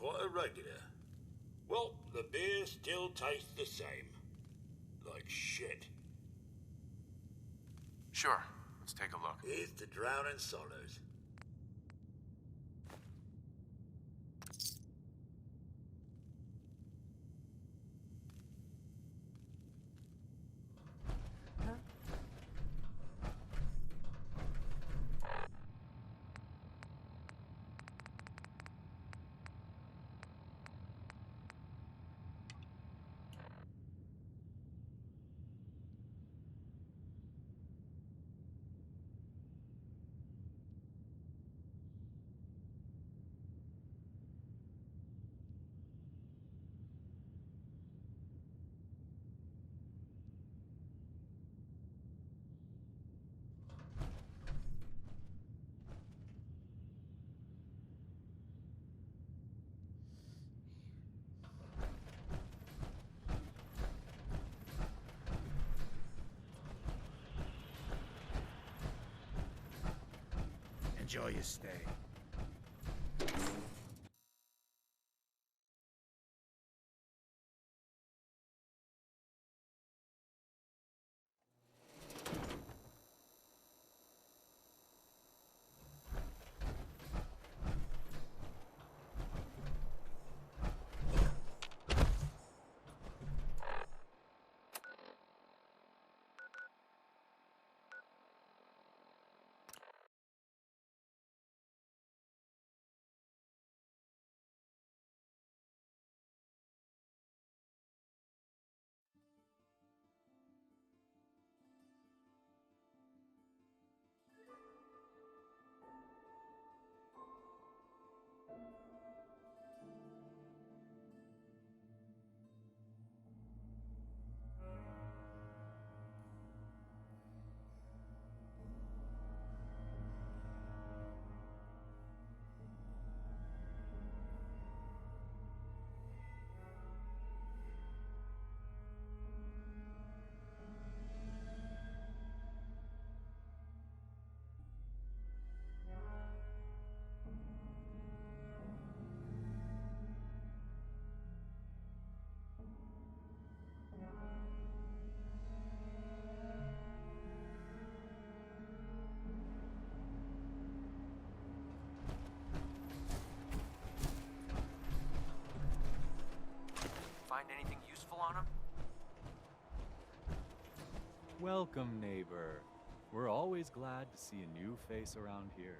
quite a regular. Well, the beer still tastes the same. Like shit. Sure, let's take a look. Here's to Drowning Sorrows. Enjoy your stay. Find anything useful on him? Welcome, neighbor. We're always glad to see a new face around here.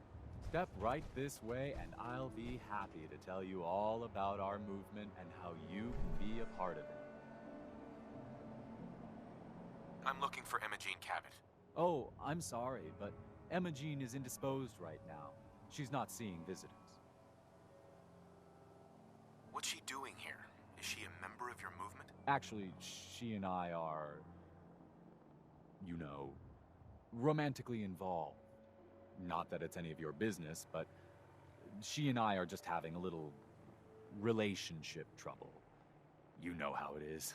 Step right this way and I'll be happy to tell you all about our movement and how you can be a part of it. I'm looking for Emma Jean Cabot. Oh, I'm sorry, but Emma Jean is indisposed right now. She's not seeing visitors. What's she doing here? Is she a member of your movement? Actually, she and I are, you know, romantically involved. Not that it's any of your business, but she and I are just having a little relationship trouble. You know how it is.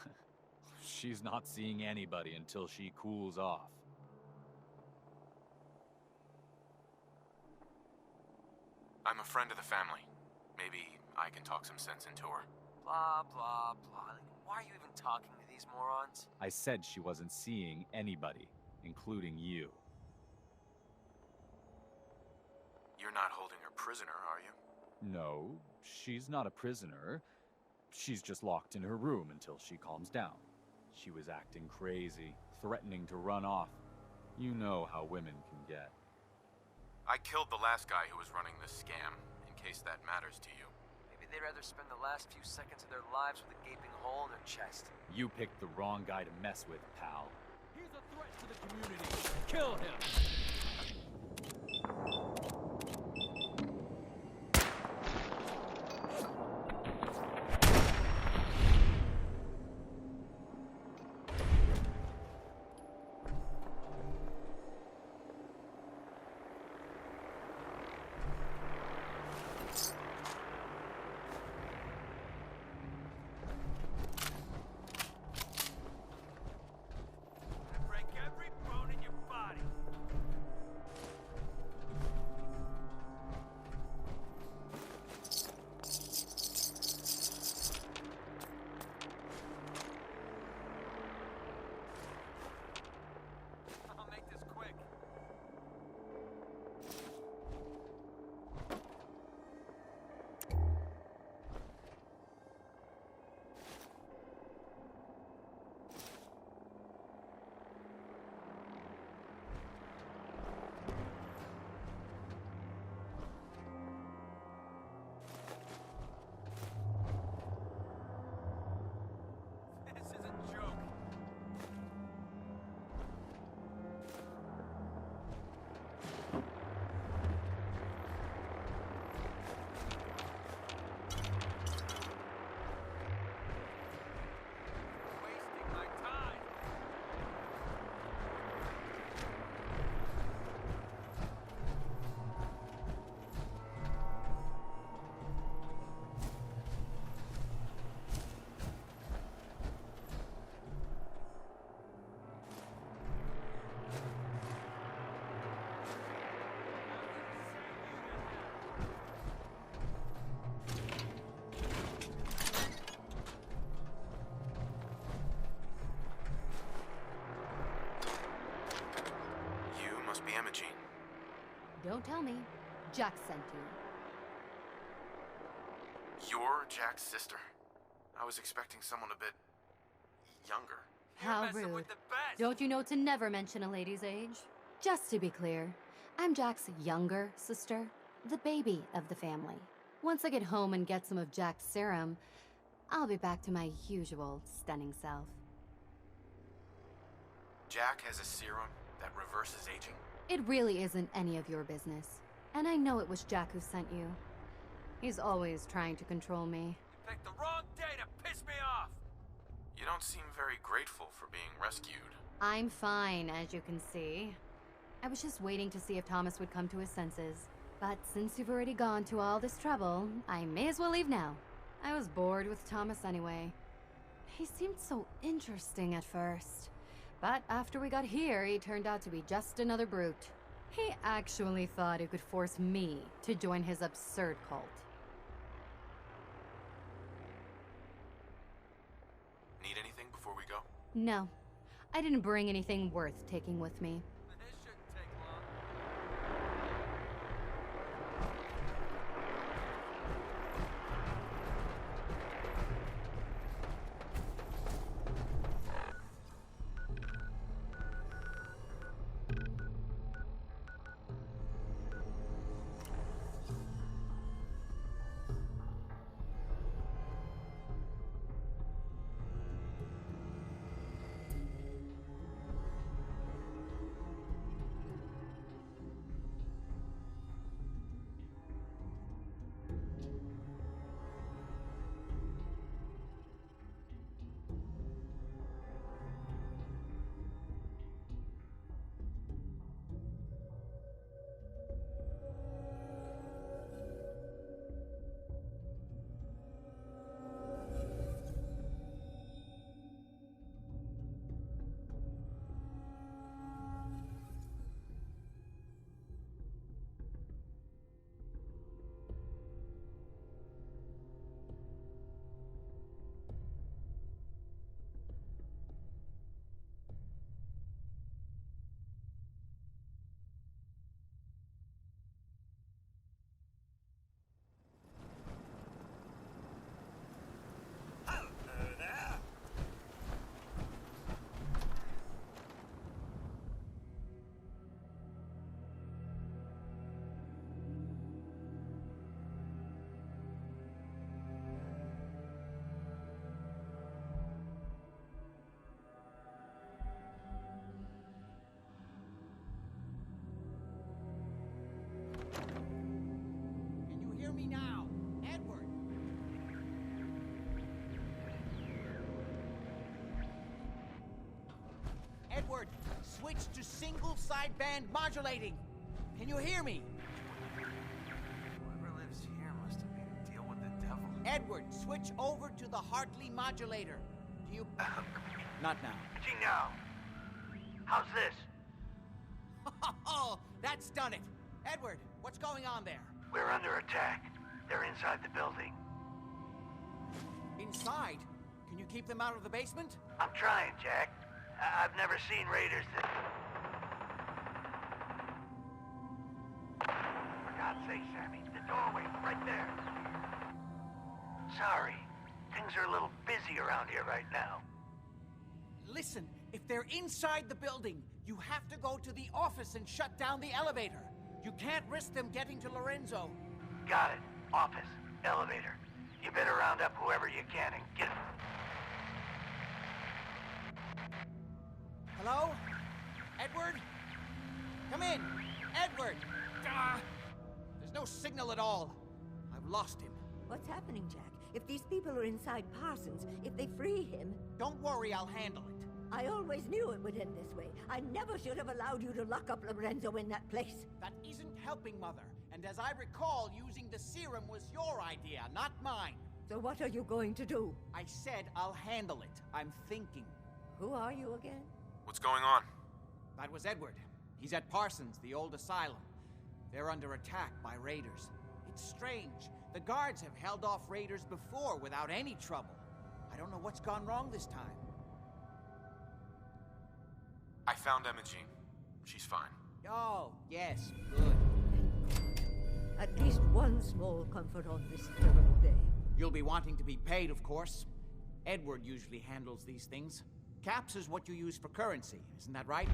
She's not seeing anybody until she cools off. I'm a friend of the family. Maybe I can talk some sense into her. Blah, blah, blah. Like, why are you even talking to these morons? I said she wasn't seeing anybody, including you. You're not holding her prisoner, are you? No, she's not a prisoner. She's just locked in her room until she calms down. She was acting crazy, threatening to run off. You know how women can get. I killed the last guy who was running this scam, in case that matters to you. Maybe they'd rather spend the last few seconds of their lives with a gaping hole in their chest. You picked the wrong guy to mess with, pal. He's a threat to the community. Kill him! Don't tell me. Jack sent you. You're Jack's sister? I was expecting someone a bit younger. How rude. Don't you know to never mention a lady's age? Just to be clear, I'm Jack's younger sister, the baby of the family. Once I get home and get some of Jack's serum, I'll be back to my usual stunning self. Jack has a serum that reverses aging? It really isn't any of your business. And I know it was Jack who sent you. He's always trying to control me. You picked the wrong day to piss me off! You don't seem very grateful for being rescued. I'm fine, as you can see. I was just waiting to see if Thomas would come to his senses. But since you've already gone to all this trouble, I may as well leave now. I was bored with Thomas anyway. He seemed so interesting at first. But after we got here, he turned out to be just another brute. He actually thought he could force me to join his absurd cult. Need anything before we go? No, I didn't bring anything worth taking with me. This shouldn't take long. Me now, Edward. Edward, switch to single sideband modulating. Can you hear me? Whoever lives here must have made a deal with the devil. Edward, switch over to the Hartley modulator. Do you... Not now. See now. How's this? Oh, that's done it. Edward, what's going on there? We're under attack. They're inside the building. Inside? Can you keep them out of the basement? I'm trying, Jack. I've never seen raiders that... For God's sake, Sammy, the doorway, right there. Sorry. Things are a little busy around here right now. Listen, if they're inside the building, you have to go to the office and shut down the elevator. You can't risk them getting to Lorenzo. Got it. Office. Elevator. You better round up whoever you can and get... Hello? Edward? Come in. Edward! There's no signal at all. I've lost him. What's happening, Jack? If these people are inside Parsons, if they free him... Don't worry, I'll handle it. I always knew it would end this way. I never should have allowed you to lock up Lorenzo in that place. That isn't helping, Mother. And as I recall, using the serum was your idea, not mine. So what are you going to do? I said I'll handle it. I'm thinking. Who are you again? What's going on? That was Edward. He's at Parsons, the old asylum. They're under attack by raiders. It's strange. The guards have held off raiders before without any trouble. I don't know what's gone wrong this time. I found Emma Jean. She's fine. Oh, yes, good. Thank At least one small comfort on this terrible day. You'll be wanting to be paid, of course. Edward usually handles these things. Caps is what you use for currency, isn't that right?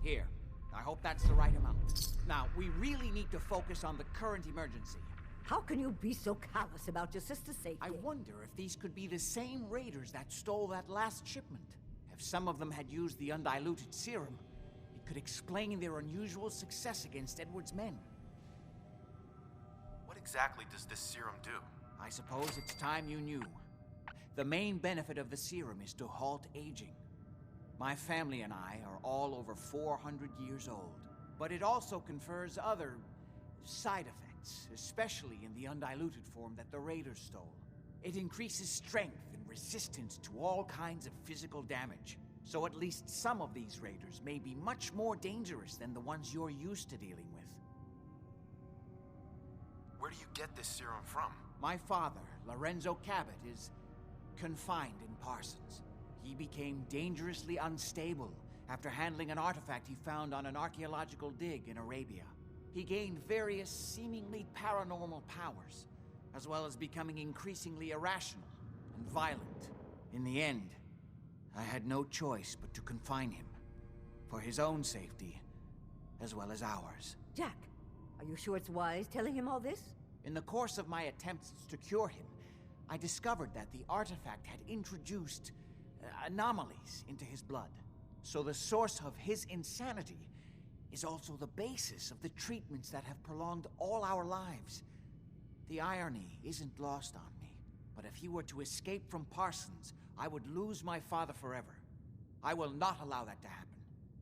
Here, I hope that's the right amount. Now, we really need to focus on the current emergency. How can you be so callous about your sister's safety? I wonder if these could be the same raiders that stole that last shipment. If some of them had used the undiluted serum, it could explain their unusual success against Edward's men. What exactly does this serum do? I suppose it's time you knew. The main benefit of the serum is to halt aging. My family and I are all over 400 years old, but it also confers other side effects, especially in the undiluted form that the raiders stole. It increases strength and resistance to all kinds of physical damage, so at least some of these raiders may be much more dangerous than the ones you're used to dealing with. Where do you get this serum from? My father, Lorenzo Cabot, is confined in Parsons. He became dangerously unstable after handling an artifact he found on an archaeological dig in Arabia. He gained various seemingly paranormal powers, as well as becoming increasingly irrational and violent. In the end, I had no choice but to confine him, for his own safety, as well as ours. Jack, are you sure it's wise telling him all this? In the course of my attempts to cure him, I discovered that the artifact had introduced anomalies into his blood. So the source of his insanity is also the basis of the treatments that have prolonged all our lives. The irony isn't lost on me, but if he were to escape from Parsons, I would lose my father forever. I will not allow that to happen.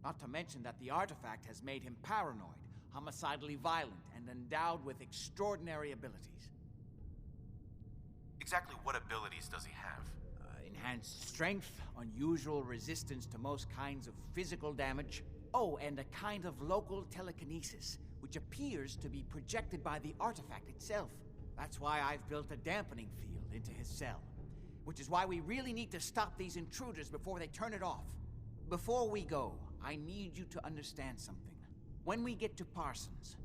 Not to mention that the artifact has made him paranoid, homicidally violent, and endowed with extraordinary abilities. Exactly what abilities does he have? Enhanced strength, unusual resistance to most kinds of physical damage. Oh, and a kind of local telekinesis, which appears to be projected by the artifact itself. That's why I've built a dampening field into his cell. Which is why we really need to stop these intruders before they turn it off. Before we go, I need you to understand something. When we get to Parsons,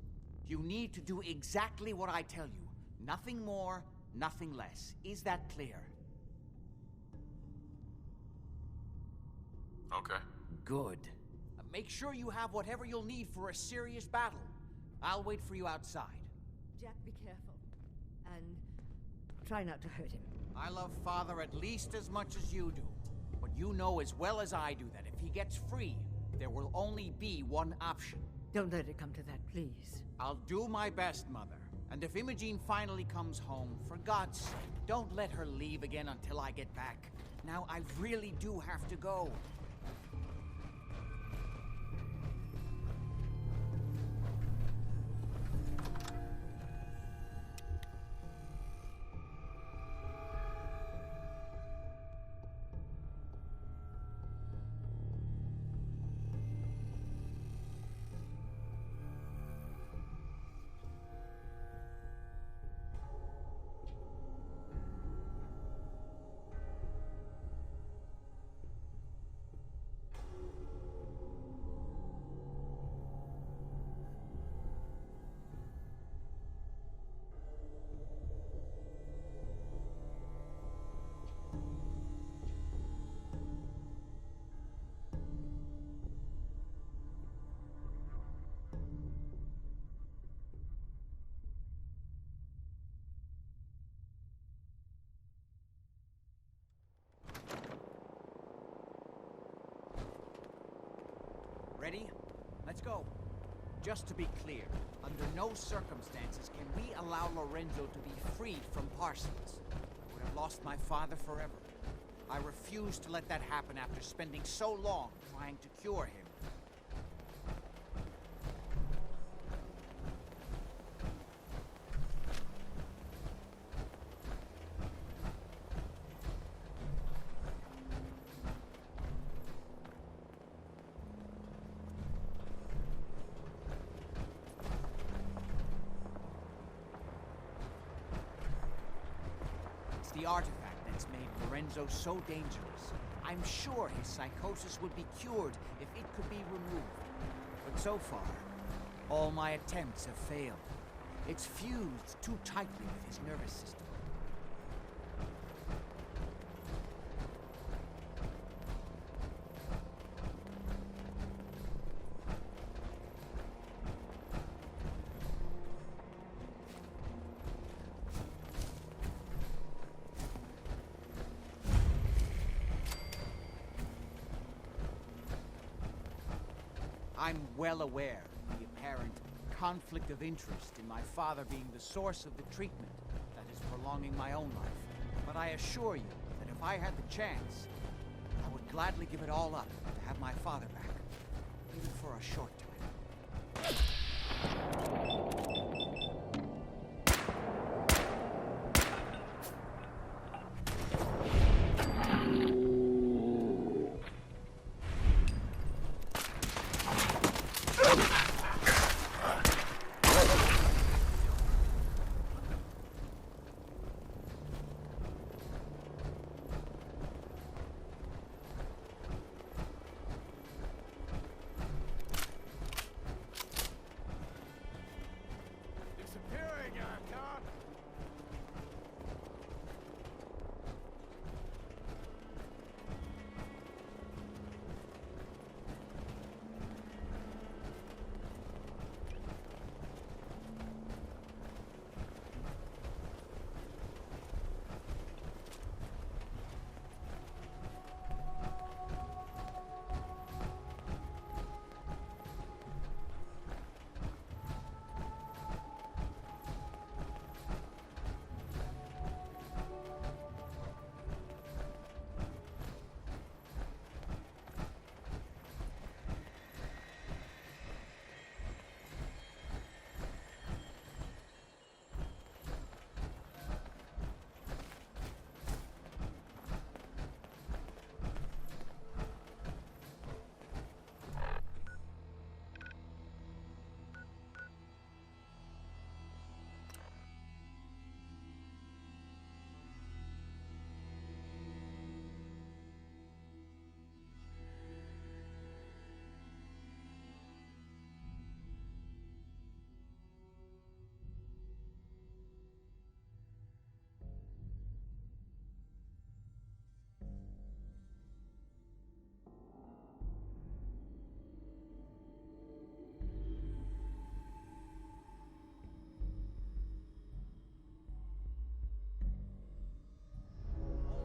you need to do exactly what I tell you. Nothing more, nothing less. Is that clear? Okay. Good. Make sure you have whatever you'll need for a serious battle. I'll wait for you outside. Jack, be careful. And try not to hurt him. I love Father at least as much as you do. But you know as well as I do that if he gets free, there will only be one option. Don't let it come to that, please. I'll do my best, Mother. And if Imogene finally comes home, for God's sake, don't let her leave again until I get back. Now, I really do have to go. Ready? Let's go. Just to be clear, under no circumstances can we allow Lorenzo to be freed from Parsons. I would have lost my father forever. I refuse to let that happen after spending so long trying to cure him. The artifact that's made Lorenzo so dangerous. I'm sure his psychosis would be cured if it could be removed. But so far, all my attempts have failed. It's fused too tightly with his nervous system. I'm well aware of the apparent conflict of interest in my father being the source of the treatment that is prolonging my own life. But I assure you that if I had the chance, I would gladly give it all up to have my father back, even for a short time.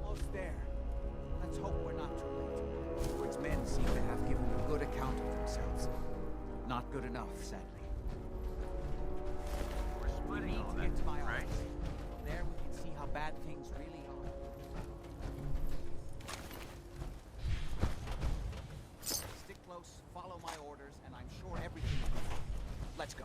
Almost there. Let's hope we're not too late. Ford's men seem to have given a good account of themselves. Not good enough, sadly. We're splitting all that, Get to my right? office. From there we can see how bad things really are. Stick close, follow my orders, and I'm sure everything will be fine. Let's go.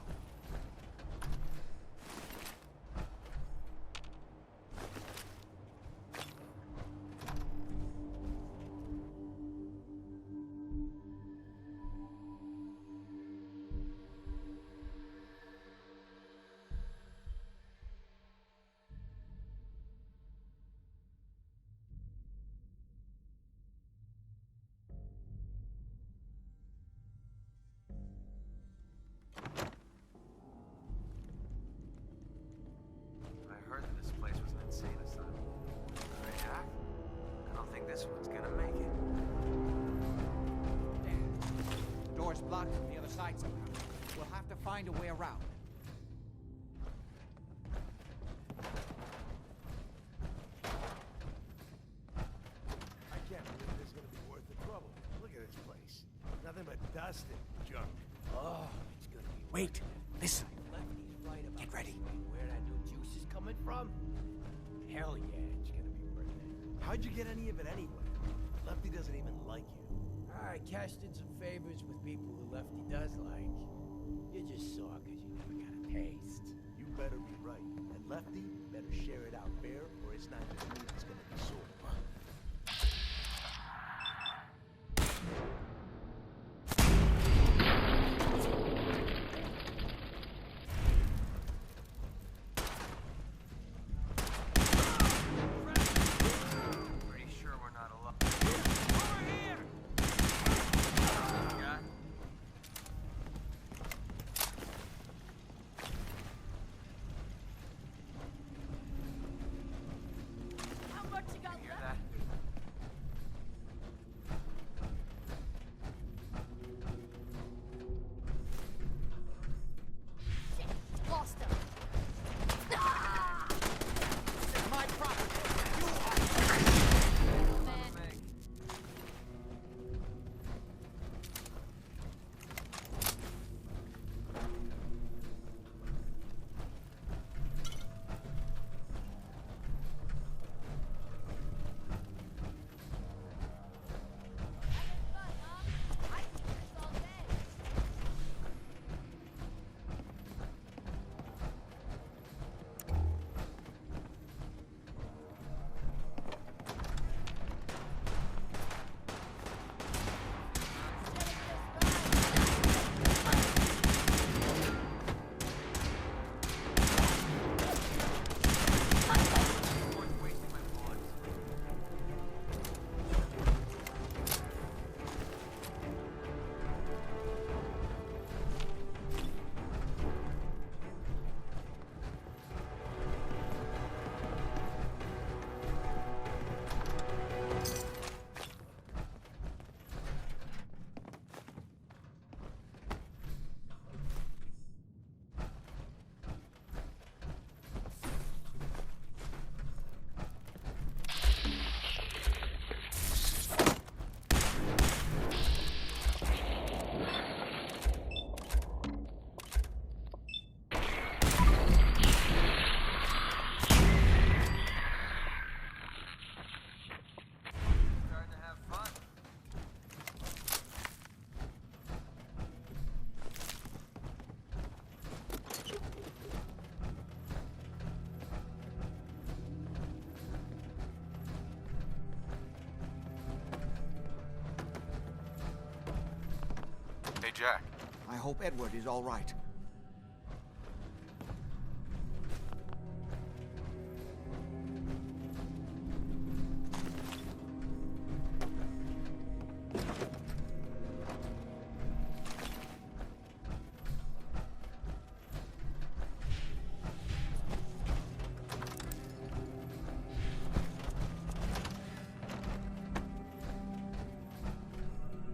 I heard that this place was an insane asylum. Right, Jack? I don't think this one's gonna make it. Damn. The door's blocked from the other side somehow. We'll have to find a way around. I can't believe this is gonna be worth the trouble. Look at this place. Nothing but dust and junk. Oh, it's gonna be. Wait, listen. Lefty's right about Get ready. where that new juice is coming from. Hell yeah, it's gonna be worth it. How'd you get any of it anyway? Lefty doesn't even like you. I cashed in some favors with people who Lefty does like. You just saw because you never got a taste. You better be right. And Lefty better share it out fair, or it's not just me that's gonna be sore. Pretty sure we're not alone. Yeah? Jack. I hope Edward is all right.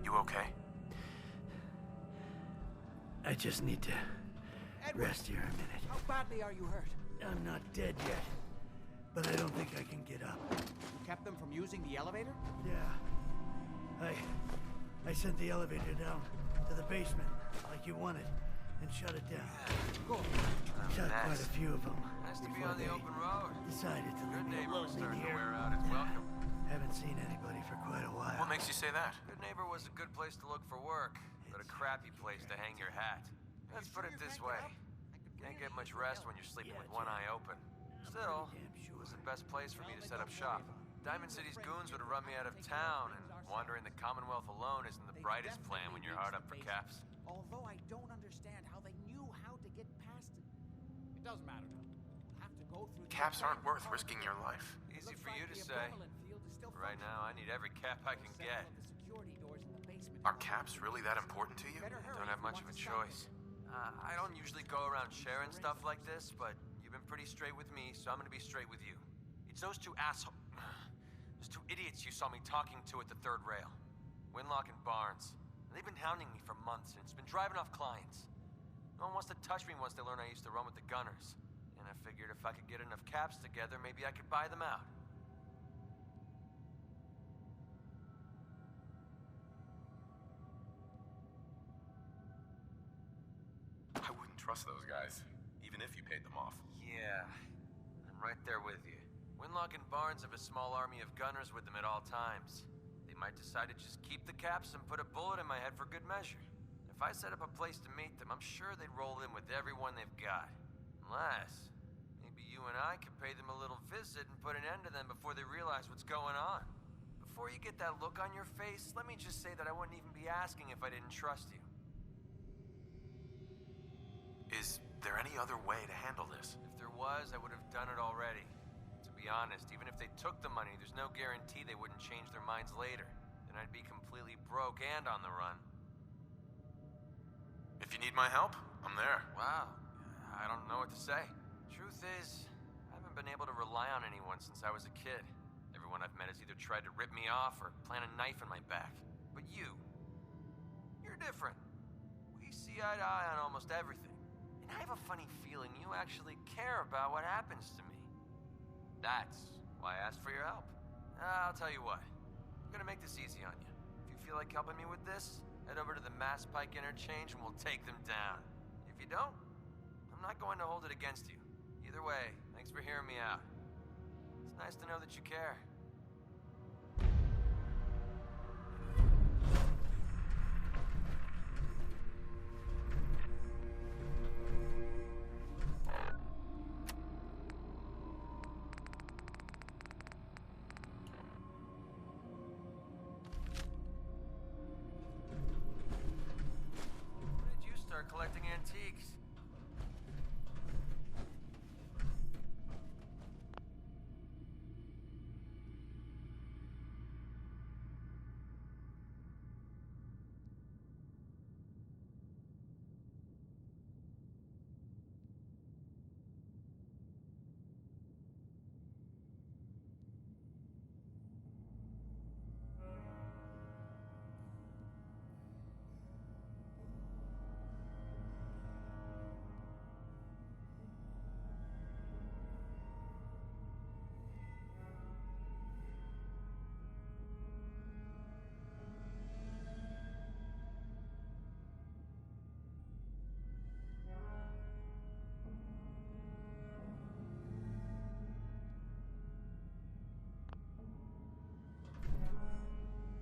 You okay? I just need to Edward, rest here a minute. how badly are you hurt? I'm not dead yet, but I don't think I can get up. You kept them from using the elevator? Yeah. I sent the elevator down to the basement, like you wanted, and shut it down. Good. Shot quite a few of them. Nice to be before on the they open road. Decided to Good leave me neighbor alone in starting to here. wear out its welcome. Haven't seen anybody for quite a while. What makes you say that? Good neighbor was a good place to look for work, but a crappy place to hang your hat. Let's put it this way. Can't get much rest when you're sleeping with one eye open. Still, it was the best place for me to set up shop. Diamond City's goons would have run me out of town, and wandering the Commonwealth alone isn't the brightest plan when you're hard up for caps. Although I don't understand how they knew how to get past it. It doesn't matter now. We'll have to go through the Caps aren't worth risking your life. Easy for you to say. Right now, I need every cap I can get. Are caps really that important to you? I don't have much of a choice. I don't usually go around sharing stuff like this, but you've been pretty straight with me, so I'm gonna be straight with you. It's those two those two idiots you saw me talking to at the third rail. Winlock and Barnes. They've been hounding me for months, and it's been driving off clients. No one wants to touch me once they learn I used to run with the Gunners. And I figured if I could get enough caps together, maybe I could buy them out. I wouldn't trust those guys, even if you paid them off. Yeah, I'm right there with you. Winlock and Barnes have a small army of gunners with them at all times. They might decide to just keep the caps and put a bullet in my head for good measure. If I set up a place to meet them, I'm sure they'd roll in with everyone they've got. Unless, maybe you and I could pay them a little visit and put an end to them before they realize what's going on. Before you get that look on your face, let me just say that I wouldn't even be asking if I didn't trust you. Is there any other way to handle this? If there was, I would have done it already. To be honest, even if they took the money, there's no guarantee they wouldn't change their minds later. Then I'd be completely broke and on the run. If you need my help, I'm there. Wow, I don't know what to say. Truth is, I haven't been able to rely on anyone since I was a kid. Everyone I've met has either tried to rip me off or plant a knife in my back. But you're different. We see eye to eye on almost everything. And I have a funny feeling you actually care about what happens to me. That's why I asked for your help. I'll tell you what. I'm gonna make this easy on you. If you feel like helping me with this, head over to the Mass Pike interchange and we'll take them down. If you don't, I'm not going to hold it against you. Either way, thanks for hearing me out. It's nice to know that you care.